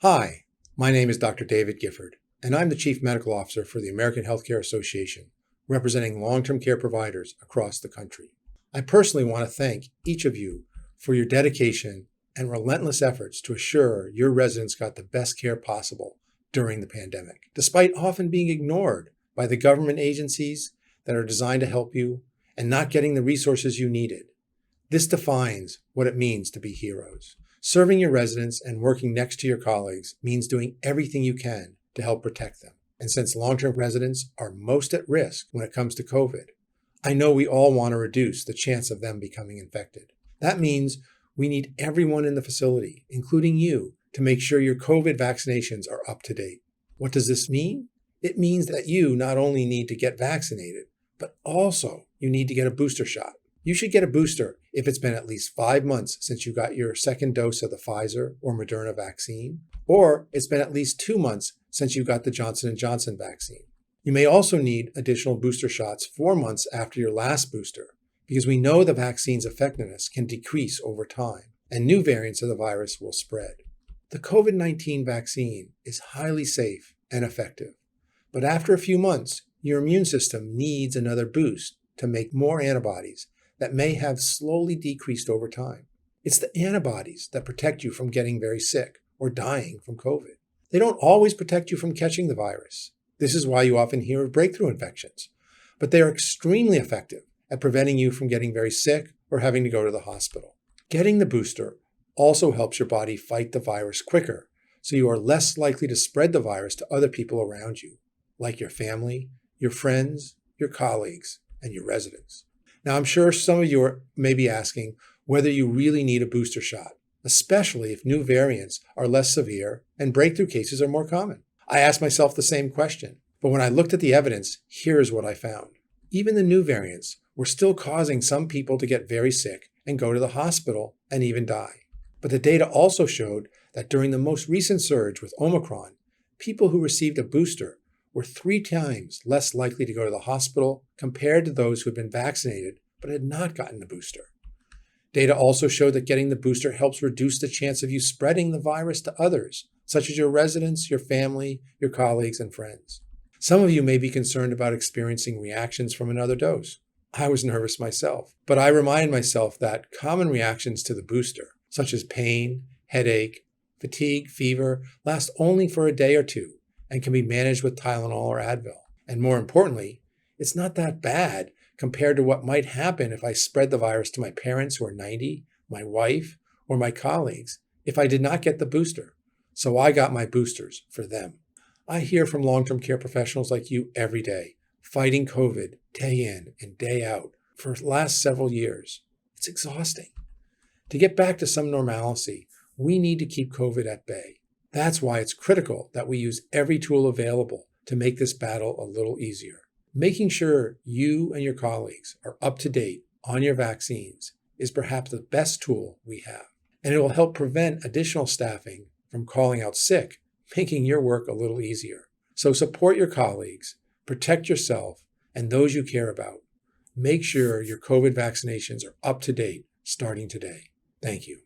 Hi, my name is Dr. David Gifford, and I'm the Chief Medical Officer for the American Healthcare Association, representing long-term care providers across the country. I personally want to thank each of you for your dedication and relentless efforts to assure your residents got the best care possible during the pandemic, despite often being ignored by the government agencies that are designed to help you and not getting the resources you needed. This defines what it means to be heroes. Serving your residents and working next to your colleagues means doing everything you can to help protect them. And since long-term residents are most at risk when it comes to COVID, I know we all want to reduce the chance of them becoming infected. That means we need everyone in the facility, including you, to make sure your COVID vaccinations are up to date. What does this mean? It means that you not only need to get vaccinated, but also you need to get a booster shot. You should get a booster if it's been at least 5 months since you got your second dose of the Pfizer or Moderna vaccine, or it's been at least 2 months since you got the Johnson & Johnson vaccine. You may also need additional booster shots 4 months after your last booster, because we know the vaccine's effectiveness can decrease over time, and new variants of the virus will spread. The COVID-19 vaccine is highly safe and effective, but after a few months, your immune system needs another boost to make more antibodies that may have slowly decreased over time. It's the antibodies that protect you from getting very sick or dying from COVID. They don't always protect you from catching the virus. This is why you often hear of breakthrough infections, but they are extremely effective at preventing you from getting very sick or having to go to the hospital. Getting the booster also helps your body fight the virus quicker, so you are less likely to spread the virus to other people around you, like your family, your friends, your colleagues, and your residents. Now, I'm sure some of you may be asking whether you really need a booster shot, especially if new variants are less severe and breakthrough cases are more common. I asked myself the same question, but when I looked at the evidence, here's what I found. Even the new variants were still causing some people to get very sick and go to the hospital and even die. But the data also showed that during the most recent surge with Omicron, people who received a booster were 3 times less likely to go to the hospital compared to those who had been vaccinated but had not gotten the booster. Data also showed that getting the booster helps reduce the chance of you spreading the virus to others, such as your residents, your family, your colleagues, and friends. Some of you may be concerned about experiencing reactions from another dose. I was nervous myself, but I remind myself that common reactions to the booster, such as pain, headache, fatigue, fever, last only for a day or two and can be managed with Tylenol or Advil. And more importantly, it's not that bad compared to what might happen if I spread the virus to my parents who are 90, my wife, or my colleagues if I did not get the booster. So I got my boosters for them. I hear from long-term care professionals like you every day, fighting COVID day in and day out for the last several years. It's exhausting. To get back to some normalcy, we need to keep COVID at bay. That's why it's critical that we use every tool available to make this battle a little easier. Making sure you and your colleagues are up to date on your vaccines is perhaps the best tool we have, and it will help prevent additional staffing from calling out sick, making your work a little easier. So support your colleagues, protect yourself and those you care about. Make sure your COVID vaccinations are up to date starting today. Thank you.